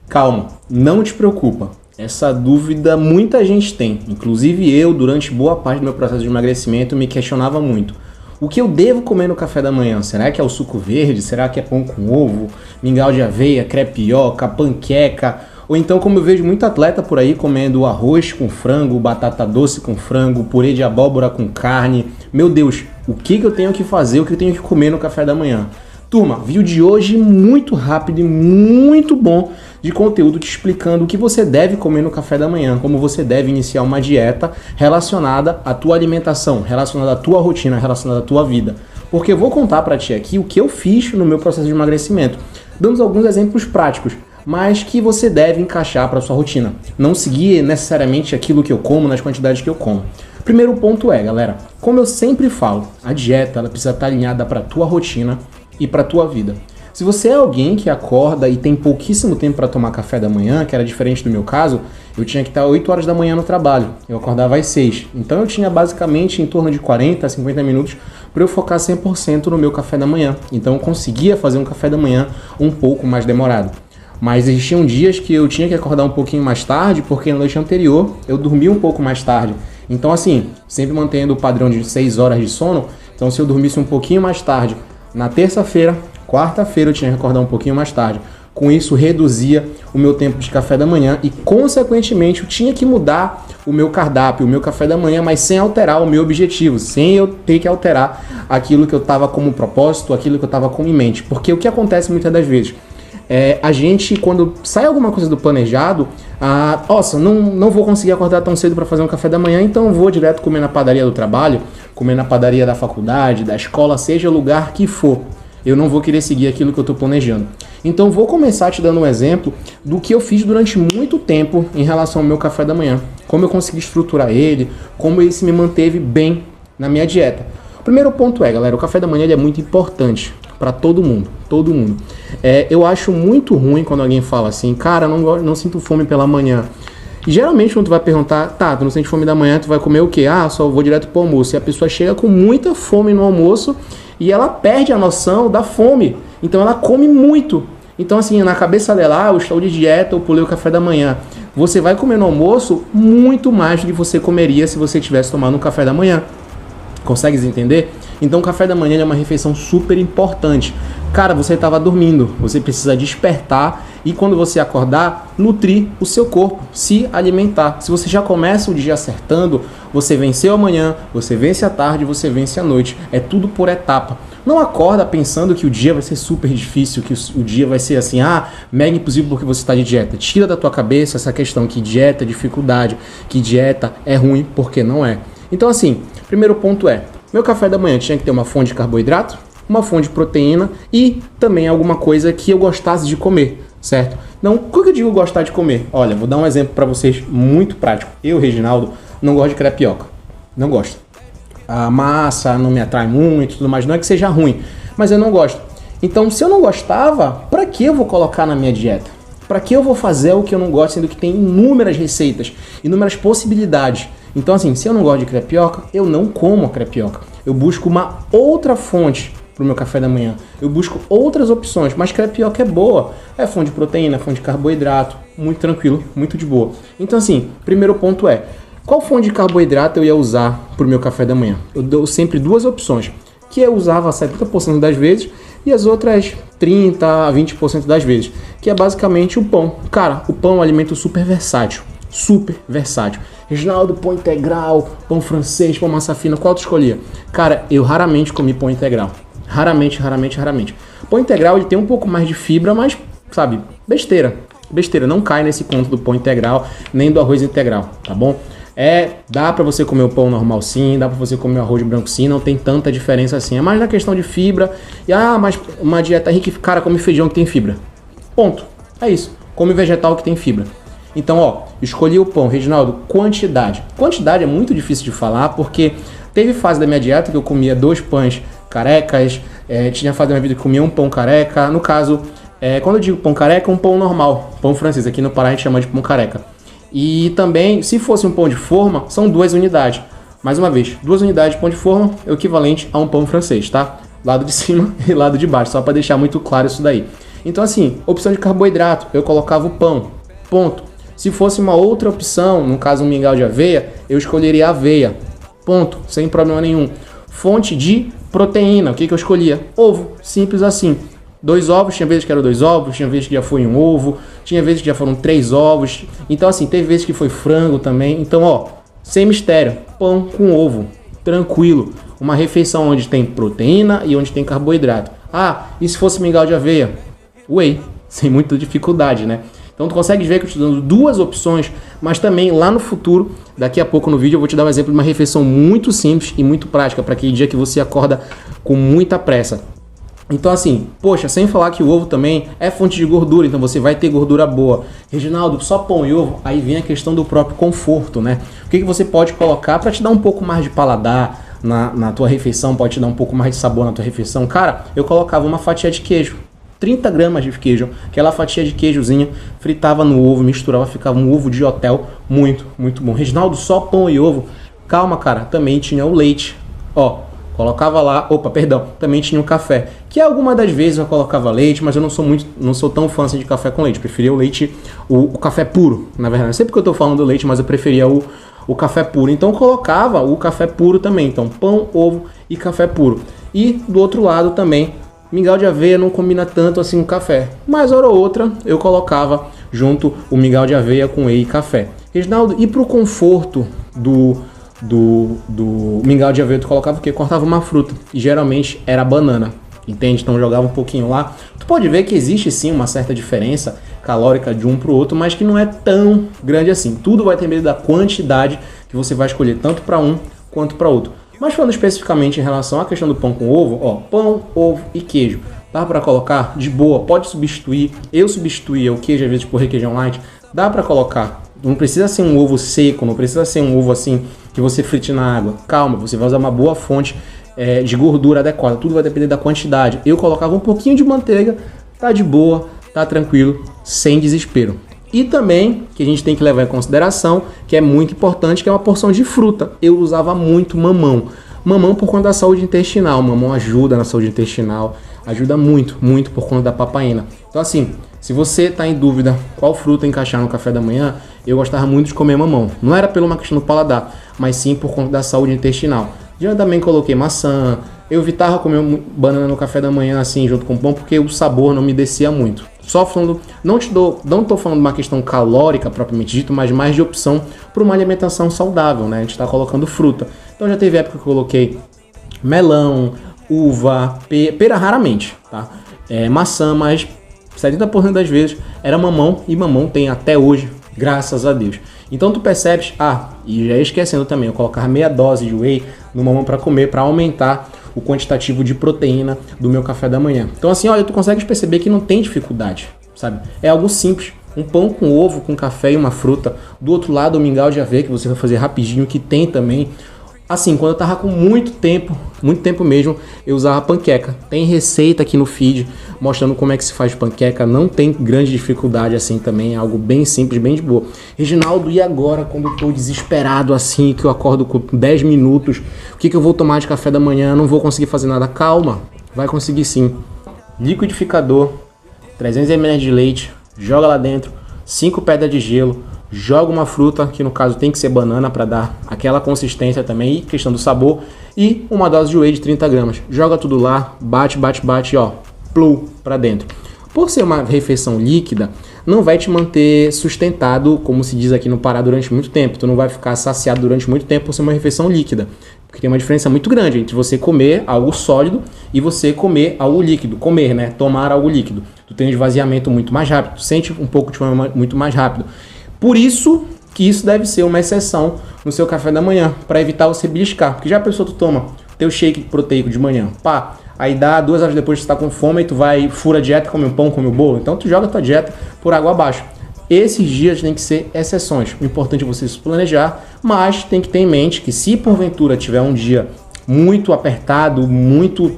Calma, não te preocupa. Essa dúvida muita gente tem. Inclusive eu, durante boa parte do meu processo de emagrecimento, me questionava muito. O que eu devo comer no café da manhã? Será que é o suco verde? Será que é pão com ovo? Mingau de aveia, crepioca, panqueca? Ou então, como eu vejo muito atleta por aí comendo arroz com frango, batata doce com frango, purê de abóbora com carne. Meu Deus, o que eu tenho que fazer, o que eu tenho que comer no café da manhã? Turma, vídeo de hoje muito rápido e muito bom de conteúdo te explicando o que você deve comer no café da manhã, como você deve iniciar uma dieta relacionada à tua alimentação, relacionada à tua rotina, relacionada à tua vida. Porque eu vou contar para ti aqui o que eu fiz no meu processo de emagrecimento, dando alguns exemplos práticos, mas que você deve encaixar para sua rotina. Não seguir necessariamente aquilo que eu como nas quantidades que eu como. Primeiro ponto é, galera, como eu sempre falo, a dieta ela precisa estar alinhada para a tua rotina e para a tua vida. Se você é alguém que acorda e tem pouquíssimo tempo para tomar café da manhã, que era diferente do meu caso, eu tinha que estar 8 horas da manhã no trabalho, eu acordava às 6. Então eu tinha basicamente em torno de 40 a 50 minutos para eu focar 100% no meu café da manhã. Então eu conseguia fazer um café da manhã um pouco mais demorado. Mas existiam dias que eu tinha que acordar um pouquinho mais tarde, porque na noite anterior eu dormia um pouco mais tarde. Então assim, sempre mantendo o padrão de 6 horas de sono, então se eu dormisse um pouquinho mais tarde, na terça-feira, quarta-feira eu tinha que acordar um pouquinho mais tarde. Com isso, reduzia o meu tempo de café da manhã e, consequentemente, eu tinha que mudar o meu cardápio, o meu café da manhã, mas sem alterar o meu objetivo, sem eu ter que alterar aquilo que eu estava como propósito, aquilo que eu estava com em mente. Porque o que acontece muitas das vezes? A gente, quando sai alguma coisa do planejado, nossa, não vou conseguir acordar tão cedo para fazer um café da manhã, então eu vou direto comer na padaria do trabalho, comer na padaria da faculdade, da escola, seja o lugar que for. Eu não vou querer seguir aquilo que eu estou planejando. Então vou começar te dando um exemplo do que eu fiz durante muito tempo em relação ao meu café da manhã. Como eu consegui estruturar ele, como ele se me manteve bem na minha dieta. O primeiro ponto é, galera, o café da manhã ele é muito importante para todo mundo, todo mundo. Eu acho muito ruim quando alguém fala assim, cara, não sinto fome pela manhã. E geralmente quando tu vai perguntar, tá, tu não sente fome da manhã, tu vai comer o quê? Só vou direto pro almoço. E a pessoa chega com muita fome no almoço e ela perde a noção da fome. Então ela come muito. Então assim, na cabeça dela, eu estou de dieta, eu pulei o café da manhã. Você vai comer no almoço muito mais do que você comeria se você tivesse tomado um café da manhã. Consegues entender? Então o café da manhã é uma refeição super importante. Cara, você estava dormindo, você precisa despertar e quando você acordar, nutrir o seu corpo, se alimentar. Se você já começa o dia acertando, você venceu a manhã, você vence a tarde, você vence a noite. É tudo por etapa. Não acorda pensando que o dia vai ser super difícil, que o dia vai ser assim, mega impossível porque você está de dieta. Tira da tua cabeça essa questão que dieta é dificuldade, que dieta é ruim, porque não é. Então assim, primeiro ponto é, meu café da manhã tinha que ter uma fonte de carboidrato, uma fonte de proteína e também alguma coisa que eu gostasse de comer, certo? Não, o que eu digo gostar de comer? Olha, vou dar um exemplo para vocês muito prático. Eu, Reginaldo, não gosto de crepioca. Não gosto. A massa não me atrai muito e tudo mais. Não é que seja ruim, mas eu não gosto. Então, se eu não gostava, para que eu vou colocar na minha dieta? Para que eu vou fazer o que eu não gosto, sendo que tem inúmeras receitas, inúmeras possibilidades? Então, assim, se eu não gosto de crepioca, eu não como a crepioca. Eu busco uma outra fonte para o meu café da manhã. Eu busco outras opções, mas crepioca é boa. É fonte de proteína, fonte de carboidrato, muito tranquilo, muito de boa. Então, assim, primeiro ponto é, qual fonte de carboidrato eu ia usar para o meu café da manhã? Eu dou sempre duas opções, que eu usava 70% das vezes e as outras 30% a 20% das vezes, que é basicamente o pão. Cara, o pão é um alimento super versátil. Super versátil. Reginaldo, pão integral, pão francês, pão massa fina, qual tu escolhia? Cara, eu raramente comi pão integral. Raramente. Pão integral ele tem um pouco mais de fibra, mas, sabe, besteira. Besteira, não cai nesse conto do pão integral, nem do arroz integral, tá bom? Dá pra você comer o pão normal sim, dá pra você comer o arroz branco sim, não tem tanta diferença assim. É mais na questão de fibra. E, mas uma dieta rica, cara, come feijão que tem fibra. Ponto. É isso. Come vegetal que tem fibra. Então, escolhi o pão, Reginaldo, quantidade. Quantidade é muito difícil de falar, porque teve fase da minha dieta que eu comia 2 pães carecas, tinha fase da minha vida que comia um pão careca. No caso, quando eu digo pão careca, um pão normal, pão francês. Aqui no Pará a gente chama de pão careca. E também, se fosse um pão de forma, são 2 unidades. Mais uma vez, 2 unidades de pão de forma é o equivalente a um pão francês, tá? Lado de cima e lado de baixo, só para deixar muito claro isso daí. Então assim, opção de carboidrato, eu colocava o pão, ponto. Se fosse uma outra opção, no caso um mingau de aveia, eu escolheria a aveia, ponto, sem problema nenhum. Fonte de proteína, o que eu escolhia? Ovo, simples assim. 2 ovos, tinha vezes que eram 2 ovos, tinha vezes que já foi 1 ovo, tinha vezes que já foram 3 ovos. Então assim, teve vezes que foi frango também. Então ó, sem mistério, pão com ovo, tranquilo. Uma refeição onde tem proteína e onde tem carboidrato. Ah, e se fosse mingau de aveia? Whey, sem muita dificuldade, né? Então tu consegue ver que eu estou dando 2 opções, mas também lá no futuro, daqui a pouco no vídeo, eu vou te dar um exemplo de uma refeição muito simples e muito prática para aquele dia que você acorda com muita pressa. Então assim, poxa, sem falar que o ovo também é fonte de gordura, então você vai ter gordura boa. Reginaldo, só pão e ovo? Aí vem a questão do próprio conforto, né? O que você pode colocar para te dar um pouco mais de paladar na tua refeição, pode te dar um pouco mais de sabor na tua refeição? Cara, eu colocava uma fatia de queijo, 30 gramas de queijo, aquela fatia de queijozinho, fritava no ovo, misturava, ficava um ovo de hotel, muito, muito bom. Reginaldo, só pão e ovo? Calma, cara, também tinha o leite, ó. Colocava lá, também tinha o café, que algumas das vezes eu colocava leite, mas eu não sou tão fã assim de café com leite, preferia o leite, o café puro, na verdade, não sei porque eu tô falando do leite, mas eu preferia o café puro, então eu colocava o café puro também, então pão, ovo e café puro. E do outro lado também, mingau de aveia não combina tanto assim com café, mas hora ou outra eu colocava junto o mingau de aveia com whey e café. Reginaldo, e pro conforto do mingau de aveia, tu colocava o quê? Cortava uma fruta, e geralmente era banana, entende? Então jogava um pouquinho lá. Tu pode ver que existe sim uma certa diferença calórica de um pro outro, mas que não é tão grande assim. Tudo vai depender da quantidade que você vai escolher, tanto para um quanto para outro. Mas falando especificamente em relação à questão do pão com ovo, ó, pão, ovo e queijo, dá para colocar de boa, pode substituir. Eu substituía o queijo às vezes por requeijão light, dá para colocar. Não precisa ser um ovo seco, não precisa ser um ovo assim que você frite na água. Calma, você vai usar uma boa fonte de gordura adequada. Tudo vai depender da quantidade. Eu colocava um pouquinho de manteiga, tá de boa, tá tranquilo, sem desespero. E também, que a gente tem que levar em consideração, que é muito importante, que é uma porção de fruta. Eu usava muito mamão. Mamão por conta da saúde intestinal. Mamão ajuda na saúde intestinal, ajuda muito, muito por conta da papaina. Então assim, se você está em dúvida qual fruta encaixar no café da manhã, eu gostava muito de comer mamão. Não era pela uma questão do paladar, mas sim por conta da saúde intestinal. Já também coloquei maçã. Eu evitava comer banana no café da manhã assim junto com pão, porque o sabor não me descia muito. Só falando, não estou falando de uma questão calórica propriamente dito, mas mais de opção para uma alimentação saudável, né? A gente está colocando fruta. Então já teve época que eu coloquei melão, uva, pera raramente, tá? Maçã, mas 70% das vezes era mamão, e mamão tem até hoje, graças a Deus. Então tu percebes, e já esquecendo também, eu colocava meia dose de whey no mamão para comer, para aumentar o quantitativo de proteína do meu café da manhã. Então assim, olha, tu consegues perceber que não tem dificuldade, sabe? É algo simples, um pão com ovo, com café e uma fruta. Do outro lado, o mingau de aveia, que você vai fazer rapidinho, que tem também. Assim, quando eu tava com muito tempo mesmo, eu usava panqueca. Tem receita aqui no feed mostrando como é que se faz panqueca. Não tem grande dificuldade assim também, é algo bem simples, bem de boa. Reginaldo, e agora quando eu tô desesperado assim, que eu acordo com 10 minutos, o que eu vou tomar de café da manhã? Não vou conseguir fazer nada. Calma, vai conseguir sim. Liquidificador, 300 ml de leite, joga lá dentro, 5 pedras de gelo, joga uma fruta, que no caso tem que ser banana para dar aquela consistência também e questão do sabor, e uma dose de whey de 30 gramas. Joga tudo lá, bate, ó, plou para dentro. Por ser uma refeição líquida, não vai te manter sustentado, como se diz aqui no Pará, durante muito tempo. Tu não vai ficar saciado durante muito tempo por ser uma refeição líquida. Porque tem uma diferença muito grande entre você comer algo sólido e você comer algo líquido. Comer, né? Tomar algo líquido. Tu tem um esvaziamento muito mais rápido, tu sente um pouco de fome muito mais rápido. Por isso que isso deve ser uma exceção no seu café da manhã, para evitar você beliscar. Porque já a pessoa, tu toma teu shake proteico de manhã, aí dá 2 horas depois que você tá com fome e tu vai, fura a dieta, come um pão, come um bolo. Então tu joga a tua dieta por água abaixo. Esses dias tem que ser exceções. O importante é você se planejar, mas tem que ter em mente que se porventura tiver um dia muito apertado, muito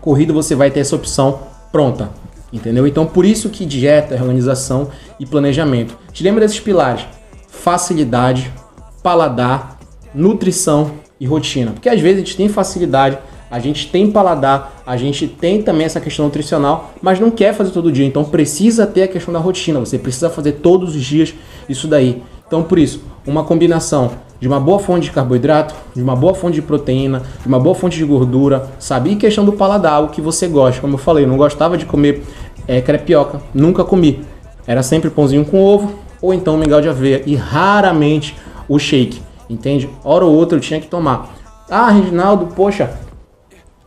corrido, você vai ter essa opção pronta. Entendeu? Então por isso que dieta, organização e planejamento. Te lembra desses pilares: facilidade, paladar, nutrição e rotina. Porque às vezes a gente tem facilidade, a gente tem paladar, a gente tem também essa questão nutricional, mas não quer fazer todo dia, então precisa ter a questão da rotina, você precisa fazer todos os dias isso daí. Então por isso, uma combinação de uma boa fonte de carboidrato, de uma boa fonte de proteína, de uma boa fonte de gordura, sabe? E questão do paladar, o que você gosta. Como eu falei, eu não gostava de comer crepioca, nunca comi. Era sempre pãozinho com ovo ou então mingau de aveia e raramente o shake, entende? Hora ou outra eu tinha que tomar. Ah, Reginaldo, poxa,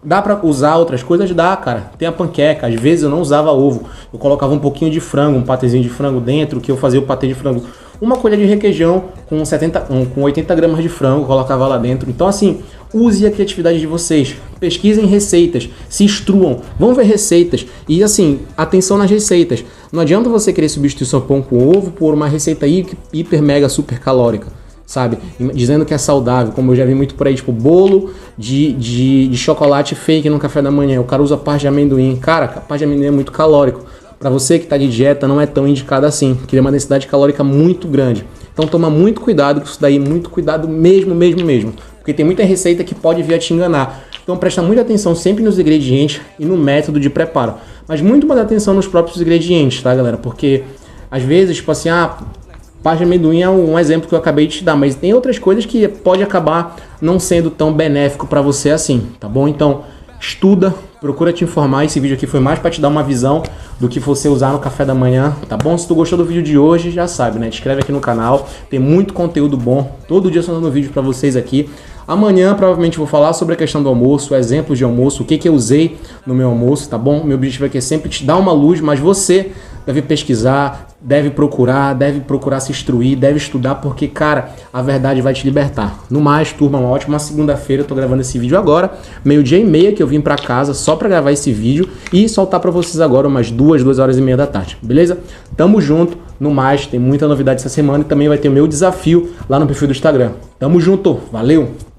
dá pra usar outras coisas? Dá, cara. Tem a panqueca, às vezes eu não usava ovo. Eu colocava um pouquinho de frango, um patezinho de frango dentro, que eu fazia o patê de frango. Uma colher de requeijão com 80 gramas de frango, colocava lá dentro. Então assim, use a criatividade de vocês. Pesquisem receitas, se instruam, vão ver receitas. E assim, atenção nas receitas. Não adianta você querer substituir seu pão com ovo por uma receita hiper, mega, super calórica, sabe? Dizendo que é saudável, como eu já vi muito por aí, tipo bolo de chocolate fake no café da manhã. O cara usa parte de amendoim. Cara, a parte de amendoim é muito calórico. Para você que está de dieta, não é tão indicado assim, que tem uma densidade calórica muito grande. Então toma muito cuidado com isso daí, muito cuidado mesmo. Porque tem muita receita que pode vir a te enganar. Então presta muita atenção sempre nos ingredientes e no método de preparo. Mas muito mais atenção nos próprios ingredientes, tá, galera? Porque às vezes, tipo assim, parte de amendoim é um exemplo que eu acabei de te dar, mas tem outras coisas que pode acabar não sendo tão benéfico para você assim, tá bom? Então, estuda, procura te informar. Esse vídeo aqui foi mais para te dar uma visão do que você usar no café da manhã, tá bom? Se tu gostou do vídeo de hoje, já sabe, né? Te inscreve aqui no canal, tem muito conteúdo bom. Todo dia eu estou dando vídeo para vocês aqui. Amanhã provavelmente vou falar sobre a questão do almoço, exemplos de almoço, o que eu usei no meu almoço, tá bom? Meu objetivo aqui é sempre te dar uma luz, mas você deve pesquisar, deve procurar se instruir, deve estudar, porque, cara, a verdade vai te libertar. No mais, turma, uma ótima segunda-feira. Eu tô gravando esse vídeo agora, 12h30 que eu vim pra casa só pra gravar esse vídeo e soltar pra vocês agora umas 2h30 da tarde, beleza? Tamo junto. No mais, tem muita novidade essa semana e também vai ter o meu desafio lá no perfil do Instagram. Tamo junto, valeu!